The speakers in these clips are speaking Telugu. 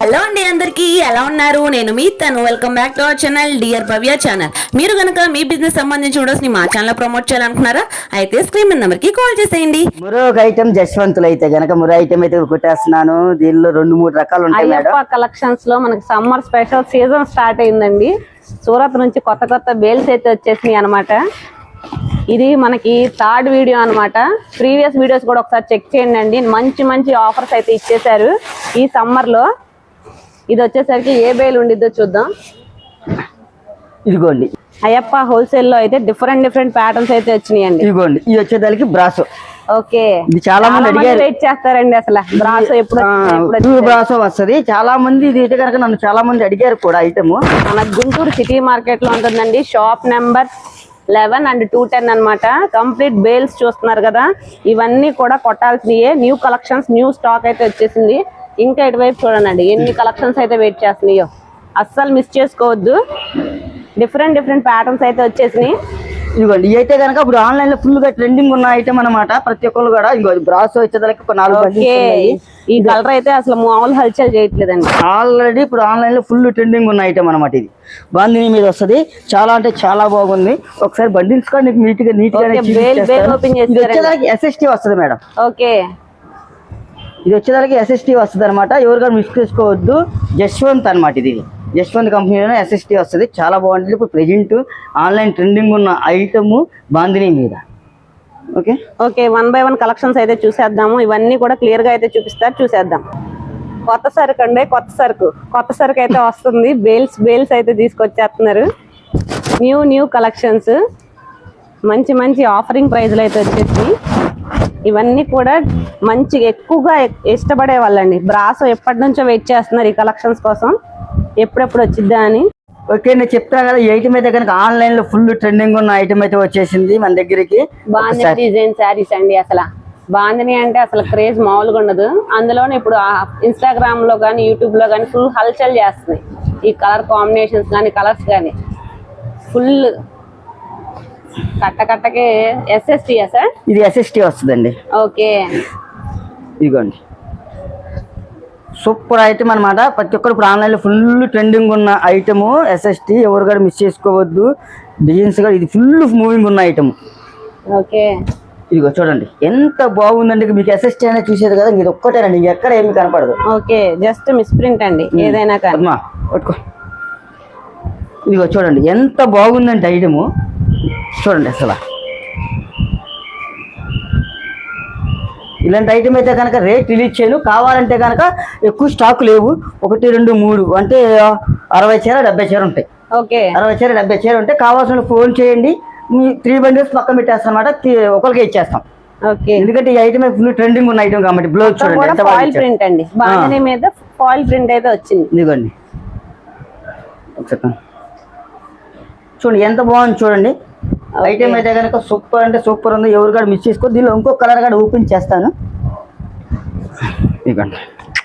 హలో అండి, అందరికీ ఎలా ఉన్నారు? నేను మీ తను. Welcome back to our channel dear Bhavya channel. మీరు కనుక మీ బిజినెస్ సంబంధించి వీడియోస్ ని మా ఛానల్ ప్రమోట్ చేయాలనుకున్నారా? అయితే స్క్రీన్ మీద నెంబర్ కి కాల్ చేసేయండి. మరో ఐటమ్ జశ్వంతులు అయితే గనక మరో ఐటమ్ అయితే కొట్టేస్తున్నాను. దీనిలో 2-3 రకాలు ఉంటాయి అయ్యప్ప కలెక్షన్స్ లో మనకి సమ్మర్ స్పెషల్ సీజన్ స్టార్ట్ అయిందండి. సూరత్ నుంచి కొత్త బేల్స్ అయితే వచ్చేసినాయి అనమాట. ఇది మనకి థర్డ్ వీడియో అనమాట. ప్రీవియస్ వీడియోస్ కూడా ఒకసారి చెక్ చేయండి. మంచి ఆఫర్స్ అయితే ఇచ్చేసారు ఈ సమ్మర్ లో. ఇది వచ్చేసరికి ఏ బేల్ ఉండిద్దో చూద్దాం. ఇదిగోండి, అయ్యప్ప హోల్సేల్ లో అయితే డిఫరెంట్ ప్యాటర్న్స్ అయితే వచ్చినాయండి. ఇదిగోండి, ఇది వచ్చేదానికి బ్రాసో. ఓకే, చాలా మంది అడిగారు, వెయిట్ చేస్తారండి అసలు బ్రాసో ఎప్పుడు బ్రాసో వస్తుంది. చాలా మంది ఇది అయితే కనుక నన్ను చాలా మంది అడిగారు కూడా ఐటమ్. మన గుంటూరు సిటీ మార్కెట్ లో ఉంటుందండి. షాప్ నెంబర్ 11 and 210 అనమాట. కంప్లీట్ బేల్స్ చూస్తున్నారు కదా, ఇవన్నీ కూడా కొట్టాల్సినయే. న్యూ కలెక్షన్స్, న్యూ స్టాక్ అయితే వచ్చేసింది. ఇంకా ఇటువైపు చూడండి ఎన్ని కలెక్షన్స్ అయితే వెయిట్ చేస్తున్నాయో, అస్సలు మిస్ చేసుకోవద్దు. డిఫరెంట్ ప్యాటర్న్స్ అయితే వచ్చేసినాయి. ఇదిగోండి, ఇవి అయితే కనుక ఇప్పుడు ఆన్లైన్ లో ఫుల్ గా ట్రెండింగ్ ఉన్న ఐటమ్ అనమాట. ప్రతి ఒక్కరు కూడా ఇంకో బ్రాసో వచ్చేదానికి ఒక 4 ఈ కలర్ అయితే అసలు మామూలు హల్చల్ చేయట్లేదండి. ఆల్రెడీ ఇప్పుడు ఆన్లైన్ లో ఫుల్ ట్రెండింగ్ ఉన్న ఐటమ్ అనమాట. ఇది బాందిని మీద వస్తుంది. చాలా అంటే చాలా బాగుంది. ఒకసారి బండిల్స్ కూడా నీట్ గా వచ్చేదానికి ఎస్ఎస్టీ వస్తుంది మేడం. ఓకే, ఇది వచ్చేదానికి ఎస్ఎస్టీ వస్తుంది అనమాట. ఎవరికైనా మిస్ చేసుకోవద్దు. జశ్వంత్ అనమాట. ఇది జశ్వంత్ కంపెనీలోనే ఎస్ఎస్టీ వస్తుంది. చాలా బాగుంటుంది. ఇప్పుడు ప్రెజెంట్ ఆన్లైన్ ట్రెండింగ్ ఉన్న ఐటమ్ బాందిని మీద. ఓకే 1 by 1 కలెక్షన్స్ అయితే చూసేద్దాము. ఇవన్నీ కూడా క్లియర్ గా అయితే చూపిస్తారు, చూసేద్దాం. కొత్త సరుకు అండి, కొత్త సరుకు అయితే వస్తుంది. బేల్స్ అయితే తీసుకొచ్చేస్తున్నారు. న్యూ కలెక్షన్స్, మంచి ఆఫరింగ్ ప్రైజ్లు అయితే వచ్చేసి. ఇవన్నీ కూడా మంచిగా ఎక్కువగా ఇష్టపడే వాళ్ళండి. బ్రాసో ఎప్పటి నుంచో వెయిట్ చేస్తున్నారు ఈ కలెక్షన్స్ కోసం, ఎప్పుడెప్పుడు వచ్చిద్దా అని. ఓకే, నేను చెప్తాను కదా, ఈ ఐటమ్ అయితే కనుక ఆన్లైన్ లో ఫుల్ ట్రెండింగ్ ఉన్న ఐటమ్ అయితే వచ్చేసింది మన దగ్గరికి. బాందిని డిజైన్ శారీస్ అండి. అసలు బాందిని అంటే అసలు క్రేజ్ మామూలుగా ఉండదు. అందులోనే ఇప్పుడు ఇన్స్టాగ్రామ్ లో కానీ యూట్యూబ్ లో కానీ ఫుల్ హల్చల్ చేస్తున్నాయి ఈ కలర్ కాంబినేషన్స్ కానీ కలర్స్ కానీ. ఫుల్ కట్టకే ఎస్ఎస్టీ సార్, ఇది ఎస్ఎస్టీ వస్తుందండి. ఓకే, ఇదిగోండి, సూపర్ ఐటమ్ అనమాట. ప్రతి ఒక్కరు ఇప్పుడు ఆన్లైన్ లో ఫుల్ ట్రెండింగ్ ఉన్న ఐటమ్ ఎస్ఎస్టీ. ఎవరు కూడా మిస్ చేసుకోవద్దు. డిజైన్స్ కూడా ఇది ఫుల్ మూవింగ్ ఉన్న ఐటమ్. ఓకే, ఇదిగో చూడండి ఎంత బాగుందండి. మీకు ఎస్ఎస్టీ అనేది చూసేది కదా, ఇది ఒక్కటేనండి, ఎక్కడ ఏమి కనపడదు. ఓకే, జస్ట్ మిస్ప్రింట్ అండి ఏదైనా కానీ. పట్టుకో, ఇదిగో చూడండి ఎంత బాగుందంటే ఐటమ్. చూడండి అసలు ఇలాంటి ఐటమ్ అయితే కనుక రేట్ రిలీజ్ చేయను. కావాలంటే కనుక ఎక్కువ స్టాక్ లేవు. 1, 2, 3 అంటే 60 చీర 70 చీర ఉంటాయి. ఓకే, 60 చీర 70 చీర ఉంటాయి. కావాల్సిన ఫోన్ చేయండి, మీ 3 బండిల్స్ పక్కన పెట్టేస్తాం అనమాట. ఒకరికి ఇచ్చేస్తాం. ఎందుకంటే ఈ ఐటమ్ ఫుల్ ట్రెండింగ్ ఉన్న ఐటమ్ కాబట్టి. బ్లౌజ్ చూడండి, ఫాయిల్ ప్రింట్ అండి. బాందిని మీద ఫాయిల్ ప్రింట్ అయితే వచ్చింది. ఇదిగోండి, చూడండి ఎంత బాగుంది. చూడండి ఐటమ్ అయితే కనుక సూపర్ అంటే సూపర్ ఉంది. ఎవరు కూడా మిస్ చేసుకో. దీనిలో ఇంకో కలర్ కూడా ఓపెన్ చేస్తాను. ఇదిగోండి,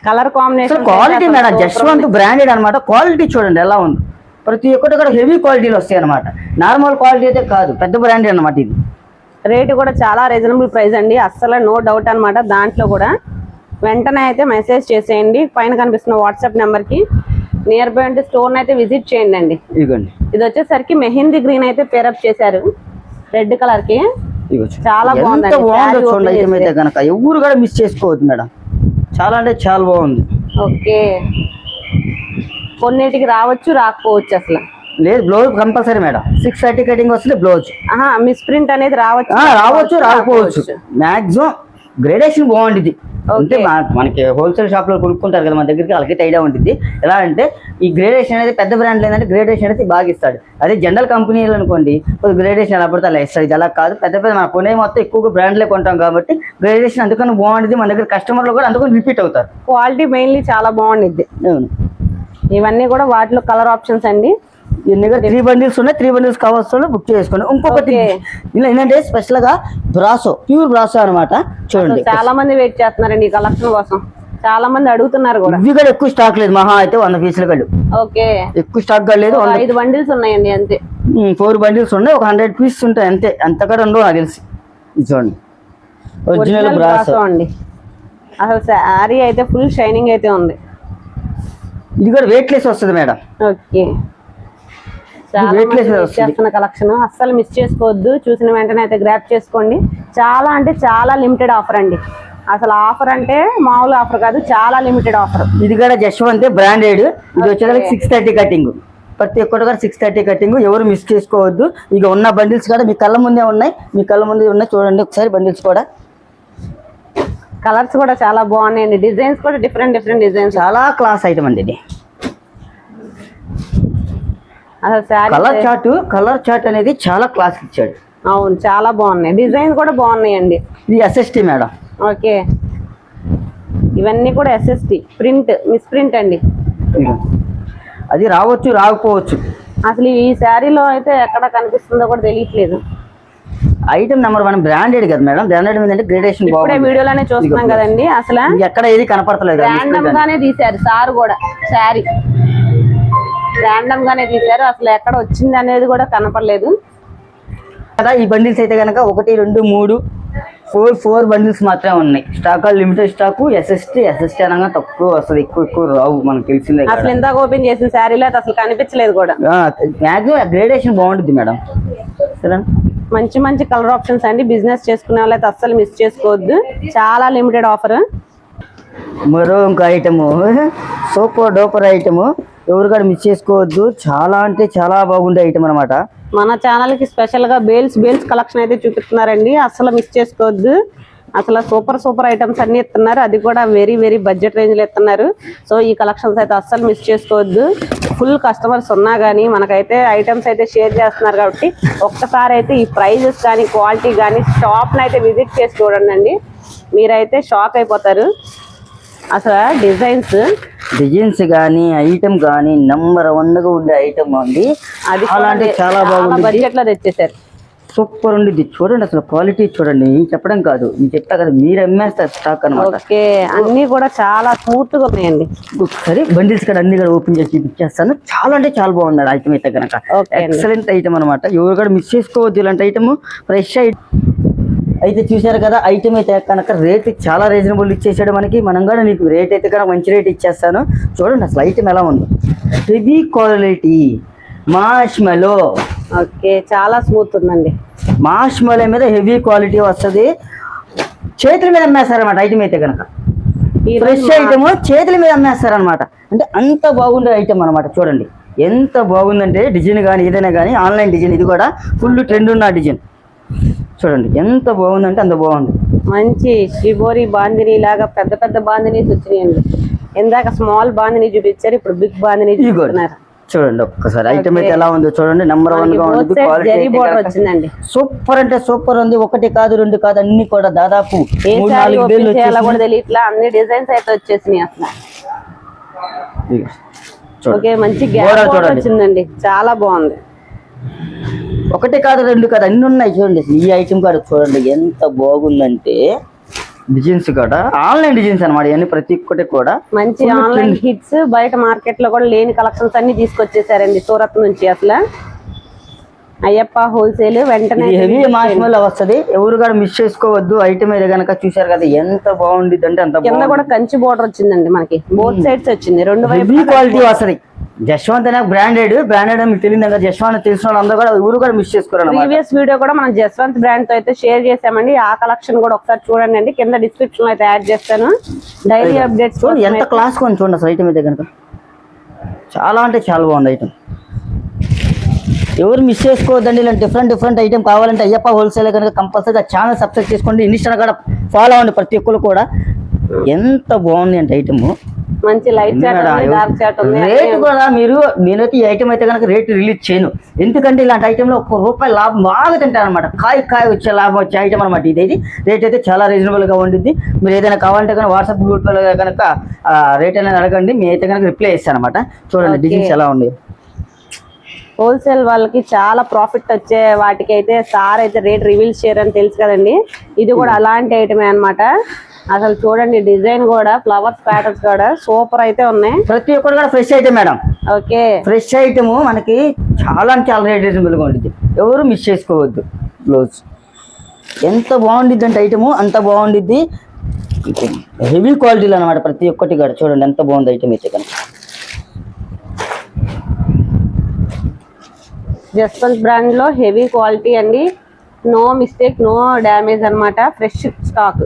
colour combination quality madam. Jaswanth branded అనమాట. క్వాలిటీ చూడండి ఎలా ఉంది. ప్రతి ఒక్కటి కూడా హెవీ క్వాలిటీలు వస్తాయి అనమాట. నార్మల్ క్వాలిటీ అయితే కాదు, పెద్ద బ్రాండెడ్ అనమాట. ఇది రేటు కూడా చాలా రీజనబుల్ ప్రైస్ అండి, అస్సలు నో డౌట్ అనమాట. దాంట్లో కూడా వెంటనే అయితే మెసేజ్ చేసేయండి పైన కనిపిస్తున్న వాట్సాప్ నెంబర్ కి. నియర్ బై అంటే స్టోర్ అయితే విజిట్ చేయండి అండి. ఇదిగోండి, ఇది వచ్చేసరికి మెహందీ గ్రీన్ అయితే పేరప్ చేశారు రెడ్ కలర్ కి. చాలా బాగుంది. ఎవరు కూడా మిస్ చేసుకోవద్దు మేడం. చాలా అంటే చాలా బాగుంది. ఓకే, కొన్నిటికి రావచ్చు రాకపోవచ్చు అసలు. లేదు, బ్లౌజ్ కంపల్సరీ మేడం. 630 కటింగ్ వస్తుంది బ్లౌజ్. మిస్ ప్రింట్ అనేది రావచ్చు రాకపోవచ్చు. మాక్సిమం గ్రేడేషన్ బాగుంటుంది. అంటే మనకి హోల్సేల్ షాప్ లో కొనుక్కుంటారు కదా మన దగ్గరికి, వాళ్ళకైతే ఐడియా ఉంటుంది. ఎలా అంటే ఈ గ్రేడేషన్ అనేది పెద్ద బ్రాండ్ లేదంటే గ్రేడేషన్ అనేది బాగా ఇస్తాడు. అదే జనరల్ కంపెనీలు అనుకోండి, గ్రేడేషన్ ఎలా పడితే అలా ఇస్తాడు. ఇది అలా కాదు. పెద్ద మన కొనే మొత్తం ఎక్కువగా బ్రాండ్లే కొంటాం కాబట్టి గ్రేడేషన్ అందుకని బాగుంటుంది. మన దగ్గర కస్టమర్లు కూడా అందుకని రిపీట్ అవుతారు. క్వాలిటీ మెయిన్లీ చాలా బాగుంటుంది. ఇవన్నీ కూడా వాటిలో కలర్ ఆప్షన్స్ అండి. దీని దగ్గర 3 బండిల్స్ ఉన్నాయి. 3 బండిల్స్ కావాల్సిన బుక్ చేసుకోండి. ఇంకొకటి ఇలా ఏంటంటే స్పెషల్ గా బ్రాసో, ప్యూర్ బ్రాసో అనమాట. చూడండి చాలా మంది వెయిట్ చేస్తున్నారండి ఈ కలెక్షన్ కోసం. చాలా మంది అడుగుతున్నారు కూడా. ఇవి కూడా ఎక్కువ స్టాక్ లేదు, మహా అయితే 100 పీసులు కళ్ళు. ఓకే, ఎక్కువ స్టాక్ లేదు. 5 బండిల్స్ ఉన్నాయండి అంతే. 4 బండిల్స్ ఉన్నాయి, ఒక 100 పీసెస్ ఉంటాయి అంతే. అంత కూడా ఉండవు నాకు తెలిసి. చూడండి ఒరిజినల్ బ్రాసో అండి. అసలు శారీ అయితే ఫుల్ షైనింగ్ అయితే ఉంది. ఇది కూడా వెయిట్లెస్ వస్తుంది మేడం. ఓకే, చాలా weightless మంది miss వస్తుంది. చేస్తున్న కలెక్షన్, అస్సలు మిస్ చేసుకోవద్దు. చూసిన వెంటనే అయితే గ్రాప్ చేసుకోండి. చాలా అంటే చాలా లిమిటెడ్ ఆఫర్ అండి. అసలు ఆఫర్ అంటే మామూలు ఆఫర్ కాదు, చాలా లిమిటెడ్ ఆఫర్. ఇది కూడా జశ్వంత్ బ్రాండెడ్. ఇది వచ్చేసరికి 630 కటింగ్. ప్రతి ఒక్కటి కూడా 630 కటింగ్. ఎవరు మిస్ చేసుకోవద్దు. ఇక ఉన్న బండిల్స్ కూడా మీ కళ్ళ ముందే ఉన్నాయి, చూడండి ఒకసారి బండిల్స్ కూడా. కలర్స్ కూడా చాలా బాగున్నాయండి, డిజైన్స్ కూడా డిఫరెంట్ డిజైన్స్. చాలా క్లాస్ ఐటమ్ అండి ఇది. అసలు శారీ కలర్ చార్ట్ అనేది చాలా క్లాస్ ఇచ్చాడు. అవును, చాలా బాగున్నాయి, డిజైన్స్ కూడా బాగున్నాయండి. ఇది ఎస్ఎస్టీ మేడం. ఓకే, ఇవన్నీ కూడా ఎస్ఎస్టీ ప్రింట్, మిస్ ప్రింట్ అండి. అది రావచ్చు రాకపోవచ్చు. అసలు ఈ శారీలో అయితే ఎక్కడ కనిపిస్తుందో కూడా తెలియట్లేదు. ఐటమ్ నెంబర్ 1 బ్రాండెడ్ కదా మేడం. బ్రాండెడ్ మీద అంటే గ్రేడేషన్ ఇప్పుడే వీడియోలోనే చూస్తున్నాం కదండి. అసలు ఎక్కడ ఏది కనపడతలేదు. ర్యాండమ్ గానే తీశారు సార్ కూడా, శారీ ర్యాండమ్ గానే తీశారు. అసలు ఎక్కడ వచ్చింది అనేది కూడా కనపడలేదు కదా. ఈ బండిల్స్ అయితే కనుక 1 2 3 4 బండిల్స్ మాత్రమే ఉన్నాయి. Stock limited stock. ఎస్ఎస్టీ అనగా తక్కువ వస్తుంది, ఎక్కువ రావు, మనకు తెలిసిందే. అసలు ఇందాక ఓపెన్ చేసిన శారీలో అసలు కనిపించలేదు కూడా. మ్యాక్సిమం గ్రేడేషన్ బాగుంటుంది మేడం. మంచి కలర్ ఆప్షన్స్ అండి. బిజినెస్ చేసుకునే వాళ్ళైతే అస్సలు మిస్ చేసుకోవద్దు. చాలా లిమిటెడ్ ఆఫర్. మరో ఇంకో ఐటము సూపర్ డూపర్ ఐటము, ఎవరు కూడా మిస్ చేసుకోవద్దు. చాలా అంటే చాలా బాగుండే ఐటమ్ అనమాట. మన ఛానల్ కి స్పెషల్ గా బేల్స్ కలెక్షన్ అయితే చూపిస్తున్నారండి, అసలు మిస్ చేసుకోవద్దు. అసలు సూపర్ ఐటమ్స్ అన్ని ఇస్తున్నారు, అది కూడా వెరీ బడ్జెట్ రేంజ్ లో ఇస్తున్నారు. సో ఈ కలెక్షన్స్ అయితే అస్సలు మిస్ చేసుకోవద్దు. ఫుల్ కస్టమర్స్ ఉన్నా కానీ మనకైతే ఐటమ్స్ అయితే షేర్ చేస్తున్నారు కాబట్టి ఒక్కసారి అయితే ఈ ప్రైజెస్ కానీ క్వాలిటీ కానీ షాప్ని అయితే విజిట్ చేసి చూడండి, మీరైతే షాక్ అయిపోతారు. అసలు డిజైన్స్ కానీ ఐటమ్ కానీ నెంబర్ 1 గా ఉండే ఐటమ్ అండి. అది చాలా బాగుంది, బడ్జెట్ లో తెచ్చేసారు. సూపర్ ఉంది. చూడండి అసలు క్వాలిటీ చూడండి. చెప్పడం కాదు, నేను చెప్తా కదా, మీరు అమ్మేస్తారు స్టాక్ అనమాట. ఓకే, అన్ని కూడా చాలా స్మూత్ గా ఉన్నాయండి. ఒకసారి బండిల్స్ కూడా అన్ని కూడా ఓపెన్ చేసి చూపించేస్తాను. చాలా అంటే చాలా బాగున్నాడు ఐటమ్ అయితే కనుక. ఎక్సలెంట్ ఐటమ్ అనమాట. ఎవరు కూడా మిస్ చేసుకోవద్దు ఇలాంటి ఐటమ్. ఫ్రెష్ అయితే చూసారు కదా. ఐటమ్ అయితే కనుక రేట్ చాలా రీజనబుల్ ఇచ్చేసాడు మనకి. మనం కూడా మీకు రేట్ అయితే కనుక మంచి రేట్ ఇచ్చేస్తాను. చూడండి అసలు ఐటమ్ ఎలా ఉంది. Heavy quality marshmallow. ఓకే, చాలా స్మూత్ ఉందండి. మార్ష్మెలో మీద హెవీ క్వాలిటీ వస్తుంది. చేతుల మీద అమ్మేస్తారనమాట ఐటమ్ అయితే కనుక. ఫ్రెష్ ఐటమ్ చేతుల మీద అమ్మేస్తారనమాట. అంటే అంత బాగుండే ఐటమ్ అనమాట. చూడండి ఎంత బాగుందంటే డిజైన్ కానీ ఏదైనా కానీ ఆన్లైన్ డిజైన్. ఇది కూడా ఫుల్ ట్రెండ్ ఉన్న డిజైన్. చూడండి ఎంత బాగుందంటే అంత బాగుంది. మంచి షిబోరి బాందిని లాగా పెద్ద బాందినీస్ వచ్చినాయండి. ఇందాక స్మాల్ బాందిని చూపించారు, ఇప్పుడు బిగ్ బాందిని చూపిస్తున్నారు. చూడండి ఒక్కసారి ఐటమ్ అయితే ఎలా ఉందో చూడండి. నెంబర్ 1 గా ఉంది. వచ్చిందండి, సూపర్ అంటే సూపర్ ఉంది. 1 కాదు 2 కాదు, అన్ని కూడా దాదాపు 3-4 వేలు కూడా తెలియట్లా. అన్ని డిజైన్స్ అయితే వచ్చేసినాయి అసలు. ఓకే, మంచి గ్యాప్ వచ్చిందండి, చాలా బాగుంది. 1 కాదు 2 కాదు, అన్ని ఉన్నాయి. చూడండి ఈ ఐటమ్ కూడా చూడండి ఎంత బాగుందంటే. డిజైన్స్ కూడా ఆన్లైన్ డిజైన్స్ అనమాట. ఇవన్నీ ప్రతి ఒక్కటి కూడా మంచి ఆన్లైన్ హిట్స్. బయట మార్కెట్ లో కూడా లేని కలెక్షన్స్ అన్ని తీసుకొచ్చేసారండి సూరత్ నుంచి. అసలు అయ్యప్ప హోల్సేల్ వెంటనే హెవీ మార్ష్మెలో వస్తుంది. ఎవరు కూడా మిస్ చేసుకోవద్దు. ఐటమ్ అయితే కనుక చూసారు కదా ఎంత బాగుంది అంటే అంత. కింద కూడా కంచి బోర్డర్ వచ్చిందండి మనకి, బోత్ సైడ్స్ వచ్చింది. 2 వైపు క్వాలిటీ వస్తుంది. జశ్వంత్ అనే బ్రాండెడ్ మీకు తెలియదు కదా. జశ్వంత్ తెలిసిన వాళ్ళందరూ కూడా ఎవరు కూడా మిస్ చేసుకోరు. ప్రీవియస్ వీడియో కూడా మనం జశ్వంత్ బ్రాండ్ తో అయితే షేర్ చేసామండి. ఆ కలెక్షన్ కూడా ఒకసారి చూడండి, కింద డిస్క్రిప్షన్ లో అయితే యాడ్ చేస్తాను. డైలీ అప్డేట్స్ ఎంత క్లాస్ కొని చూడండి అసలు ఐటమ్ అయితే కనుక. చాలా అంటే చాలా బాగుంది ఐటమ్. ఎవరు మిస్ చేసుకోవద్దండి. ఇలా డిఫరెంట్ ఐటమ్ కావాలంటే అయ్యప్ప హోల్సేల్ కనుక కంపల్సరీగా ఛానల్ సబ్స్క్రైబ్ చేసుకోండి. ఇన్స్టా కూడా ఫాలో అవ్వండి ప్రతి ఒక్కరు కూడా. ఎంత బాగుంది అంటే ఐటమ్. మంచి లైట్ చాట్ ఉంది, డార్క్ చాట్ ఉంది. రేట్ కూడా నేనైతే ఈ ఐటమ్ అయితే కనుక రేట్ రిలీజ్ చేయను. ఎందుకంటే ఇలాంటి ఐటమ్ లో ₹1 లాభం బాగా తింటారు అనమాట. కాయ వచ్చే లాభం వచ్చే ఐటమ్ అనమాట. ఇది రేట్ అయితే చాలా రీజనబుల్ గా ఉంటుంది. మీరు ఏదైనా కావాలంటే కనుక వాట్సాప్ గ్రూప్ లో కనుక రేట్ అనేది అడగండి, మీ అయితే కనుక రిప్లై ఇస్తాను అనమాట. చూడండి డిజైన్స్ ఎలా ఉంది. హోల్సేల్ వాళ్ళకి చాలా ప్రాఫిట్ వచ్చే వాటికి అయితే సార్ అయితే రేట్ రివీల్ చేయరని తెలుసు కదండి. ఇది కూడా అలాంటి ఐటమే అనమాట. అసలు చూడండి డిజైన్ కూడా, ఫ్లవర్స్ ప్యాటర్న్స్ కూడా సూపర్ అయితే ఉన్నాయి. ప్రతి ఒక్కరు కూడా fresh item madam. Okay, fresh item మనకి చాలా రేట్ రీజనబుల్ గా ఉంటుంది. ఎవరు మిస్ చేసుకోవద్దు. బ్లౌజ్ ఎంత బాగుండిద్ది అంటే ఐటమ్ అంత బాగుండిద్ది. హెవీ క్వాలిటీలో అనమాట ప్రతి ఒక్కటి కూడా. చూడండి ఎంత బాగుంది ఐటమ్ అయితే కనుక. జస్వంత్ బ్రాండ్ లో హెవీ క్వాలిటీ అండి, నో మిస్టేక్, నో డ్యామేజ్ అన్నమాట, ఫ్రెష్ స్టాక్.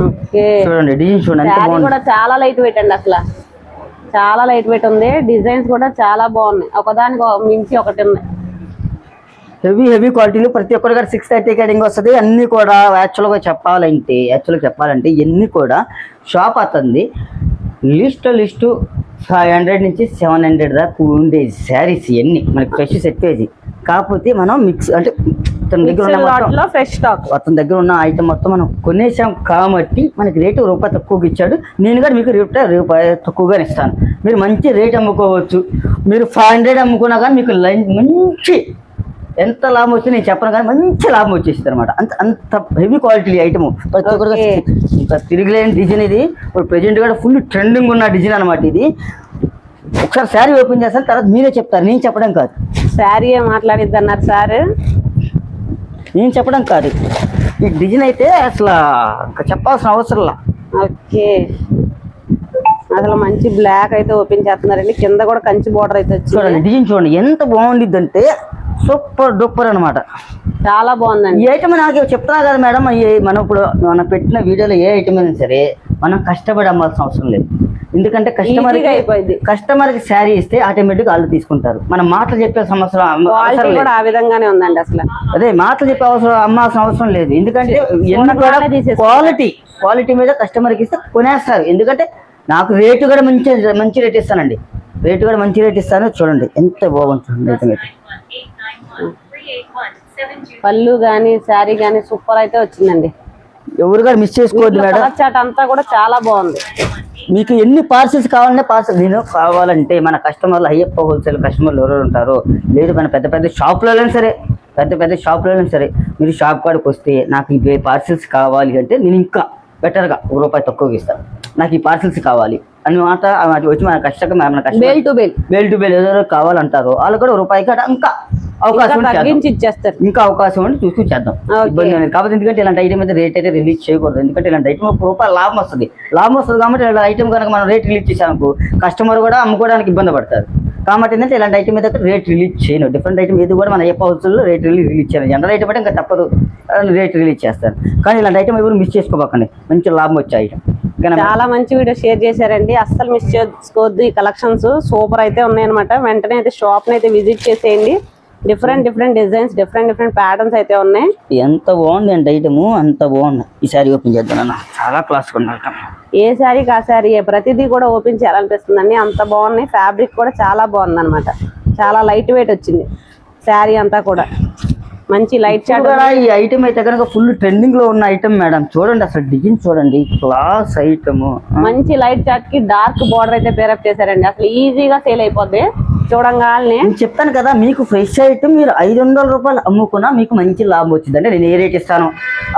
ఓకే, చూడండి డిజైన్ చూడండి ఎంత శారీ బాగుంది. కూడా చాలా లైట్ వెయిట్ అండి, అసలు చాలా లైట్ వెయిట్ ఉంది. డిజైన్స్ కూడా చాలా బాగున్నాయి, ఒకదానికి మించి ఒకటి ఉన్నాయి. హెవీ క్వాలిటీలు ప్రతి ఒక్కరు కూడా 630 కటింగ్ వస్తుంది. అన్ని కూడా యాక్చువల్గా చెప్పాలంటే ఇవన్నీ కూడా షాప్ అవుతుంది. లిస్ట్ 500 నుంచి 700 దాకా ఉండే శారీస్ ఇవన్నీ మనకి ఫ్రెష్ సెట్టేది. కాకపోతే మనం మిక్స్ అంటే అతని దగ్గర ఉన్న ఫ్రెష్ స్టాక్, అతని దగ్గర ఉన్న ఐటమ్ మొత్తం మనం కొనేసాం కాబట్టి మనకి రేటు రూపాయి తక్కువకి ఇచ్చాడు. నేను కూడా మీకు రూపాయి తక్కువగానే ఇస్తాను. మీరు మంచి రేట్ అమ్ముకోవచ్చు. మీరు 500 అమ్ముకున్నా కానీ మీకు మంచి ఎంత లాభం వచ్చింది నేను చెప్పను కానీ మంచి లాభం వచ్చేస్తుంది అనమాట. అంత హెవీ క్వాలిటీ ఐటమ్ ప్రతి ఒక్కరు ఇంకా తిరిగిలేని డిజైన్ ఇది. ఇప్పుడు ప్రెజెంట్ కూడా ఫుల్ ట్రెండింగ్ ఉన్న డిజైన్ అనమాట ఇది. ఒకసారి శారీ ఓపెన్ చేస్తాను, తర్వాత మీరే చెప్తారు, నేను చెప్పడం కాదు. శారీ మాట్లాడిద్ది అన్నారు సార్, నేను చెప్పడం కాదు. ఈ డిజైన్ అయితే అసలు ఇంకా చెప్పాల్సిన అవసరంలా. ఓకే, అసలు మంచి బ్లాక్ అయితే ఓపెన్ చేస్తున్నారండి. కింద కూడా కంచి బోర్డర్ అయితే వచ్చింది. చూడండి డిజైన్ చూడండి ఎంత బాగుండిద్ది అంటే సూపర్ డూపర్ అనమాట. చాలా బాగుందండి. ఈ ఐటమ్ నాకు చెప్తున్నా కదా మేడం, మనం ఇప్పుడు మనం పెట్టిన వీడియోలో ఏ ఐటమ్ అయినా సరే మనం కష్టపడి అమ్మాల్సిన అవసరం లేదు. ఎందుకంటే కస్టమర్ కి శారీ ఇస్తే ఆటోమేటిక్ వాళ్ళు తీసుకుంటారు. మనం మాటలు చెప్పే అవసరం ఆ విధంగానే ఉందండి. అసలు అదే మాటలు చెప్పే అమ్మాల్సిన అవసరం లేదు. ఎందుకంటే క్వాలిటీ మీద కస్టమర్ కి ఇస్తే కొనేస్తారు. ఎందుకంటే నాకు రేటు కూడా మంచి రేట్ ఇస్తానండి. మంచి రేట్ ఇస్తాను. చూడండి ఎంత బాగుంటుంది ఐటమ్ అయితే. పళ్ళు గానీ శారీ గానీ సూపర్ అయితే వచ్చిందండి. ఎవరు కూడా మిస్ చేసుకోవద్దు మేడం. చాట్ అంతా కూడా చాలా బాగుంది. మీకు ఎన్ని పార్సిల్స్ కావాలంటే మన కస్టమర్లు అయ్యప్ప హోల్సేల్ కస్టమర్లు ఎవరు ఉంటారో, లేదు మన పెద్ద షాపులలో సరే మీరు షాప్ కాడికి వస్తే నాకు ఈ పార్సిల్స్ కావాలి అంటే నేను ఇంకా బెటర్గా రూపాయి తక్కువగా ఇస్తాను. నాకు ఈ పార్సిల్స్ కావాలి అని మాట వచ్చి మన బేల్ టు బేల్ ఎవరో కావాలంటారో వాళ్ళు కూడా రూపాయికి ఇంకా అవకాశం ఇంకా అవకాశం ఉండి చూసి చేద్దాం. ఇబ్బంది లేదు. కాబట్టి ఎందుకంటే ఇలాంటి ఐటమ్ అయితే రేట్ అయితే రిలీజ్ చేయకూడదు. ఎందుకంటే ఇలాంటి ఐటమ్ రూపాయలు లాభం వస్తుంది కాబట్టి ఇలాంటి ఐటమ్ కనుక మనం రేట్ రిలీజ్ చేసాము కస్టమర్ కూడా అమ్ముకోవడానికి ఇబ్బంది పడతారు. కాబట్టి ఏంటంటే ఇలాంటి ఐటమ్ అయితే రేట్ రిలీజ్ చేయను. డిఫరెంట్ ఐటమ్ ఏది కూడా మన అయ్యప్ప హౌస్లో రేట్ రిలీజ్ చేయను. జనరల్ ఐటమ్ అంటే ఇంకా తప్పదు, రేట్ రిలీజ్ చేస్తారు. కానీ ఇలాంటి ఐటమ్ ఎవరు మిస్ చేసుకోబాకండి, మంచి లాభం వచ్చే ఐటమ్. చాలా మంచి వీడియో షేర్ చేశారండి, అస్సలు మిస్ చేసుకోవద్దు. ఈ కలెక్షన్స్ సూపర్ అయితే ఉన్నాయన్నమాట. వెంటనే అయితే షాప్ అయితే విజిట్ చేసేయండి. డిఫరెంట్ డిజైన్స్, డిఫరెంట్ ప్యాటర్న్స్ అయితే ఉన్నాయి. ఎంత బాగుంది అంటే ఐటమ్, అంత బాగుంది. ఈ సారీ ఓపెన్ చేద్దాం, చాలా క్లాస్ కొన్నాం. ఏ శారీకి ఆ శారీ ప్రతిదీ కూడా ఓపెన్ చేయాలనిపిస్తుందండి, అంత బాగున్నాయి. ఫ్యాబ్రిక్ కూడా చాలా బాగుంది అనమాట. చాలా లైట్ వెయిట్ వచ్చింది శారీ అంతా కూడా. మంచి లైట్ చాట్. ఈ ఐటమ్ అయితే కనుక ఫుల్ ట్రెండింగ్ లో ఉన్న ఐటమ్ మేడం. చూడండి అసలు డిజైన్ చూడండి, క్లాస్ ఐటమ్. మంచి లైట్ చాట్ కి డార్క్ బార్డర్ అయితే పేరప్ చేశారండి. అసలు ఈజీగా సేల్ అయిపోద్ది చూడంగానే. నేను చెప్తాను కదా, మీకు ఫ్రెష్ ఐటమ్ మీరు 500 రూపాయలు అమ్ముకున్నా మీకు మంచి లాభం వచ్చింది. అంటే నేను ఏ రేట్ ఇస్తాను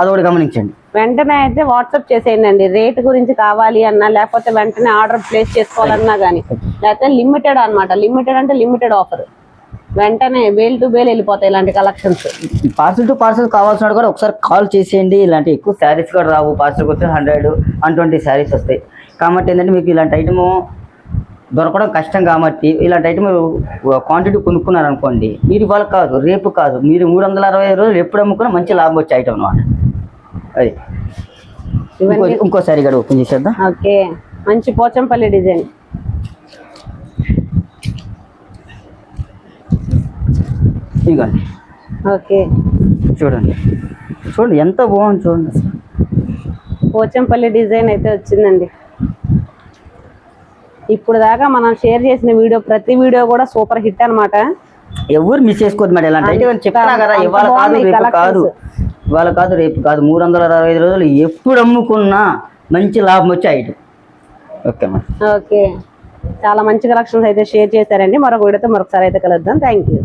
అది కూడా గమనించండి. వెంటనే అయితే వాట్సాప్ చేసేయండి. రేట్ గురించి కావాలి అన్నా, లేకపోతే వెంటనే ఆర్డర్ ప్లేస్ చేసుకోవాలన్నా కానీ, లేకపోతే లిమిటెడ్ అనమాట. లిమిటెడ్ అంటే లిమిటెడ్ ఆఫర్. వెంటనే బేల్ టు బేల్ వెళ్ళిపోతాయి ఇలాంటి కలెక్షన్స్. పార్సల్ టు పార్సల్ కావాల్సిన కూడా ఒకసారి కాల్ చేసేయండి. ఇలాంటి ఎక్కువ శారీస్ కూడా రావు. పార్సల్కి వస్తే 100-120 శారీస్ వస్తాయి. కాబట్టి ఏంటంటే మీకు ఇలాంటి ఐటమ్ దొరకడం కష్టం. కాబట్టి ఇలాంటి ఐటమ్ క్వాంటిటీ కొనుక్కున్నారు అనుకోండి, మీరు ఇవాళ కాదు రేపు కాదు, మీరు 365 రోజులు ఎప్పుడు అమ్ముకున్నా మంచి లాభం వచ్చే ఐటమ్ అనమాట. అది ఇంకోసారి కూడా ఓపెన్ చేసేద్దాం. ఓకే, మంచి పోచంపల్లి డిజైన్. ఇదిగోండి. ఓకే, చూడండి ఎంత బాగుంది. చూడండి పోచంపల్లి డిజైన్ అయితే వచ్చిందండి. ఇప్పుడు దాకా మనం షేర్ చేసిన వీడియో ప్రతి వీడియో కూడా సూపర్ హిట్ అనమాట. ఎవరు మిస్ చేసుకోవద్దు మేడం. ఇలాంటి ఐటమ్ చెప్తున్నా కదా, ఇవాళ కాదు రేపు కాదు 365 రోజులు ఎప్పుడు అమ్ముకున్నా మంచి లాభం వచ్చే ఐటమ్. Okay madam. ఓకే, చాలా మంచి కలెక్షన్స్ అయితే షేర్ చేశారండి. మరొక వీడియోతో మరొకసారి అయితే కలుద్దాం. Thank you.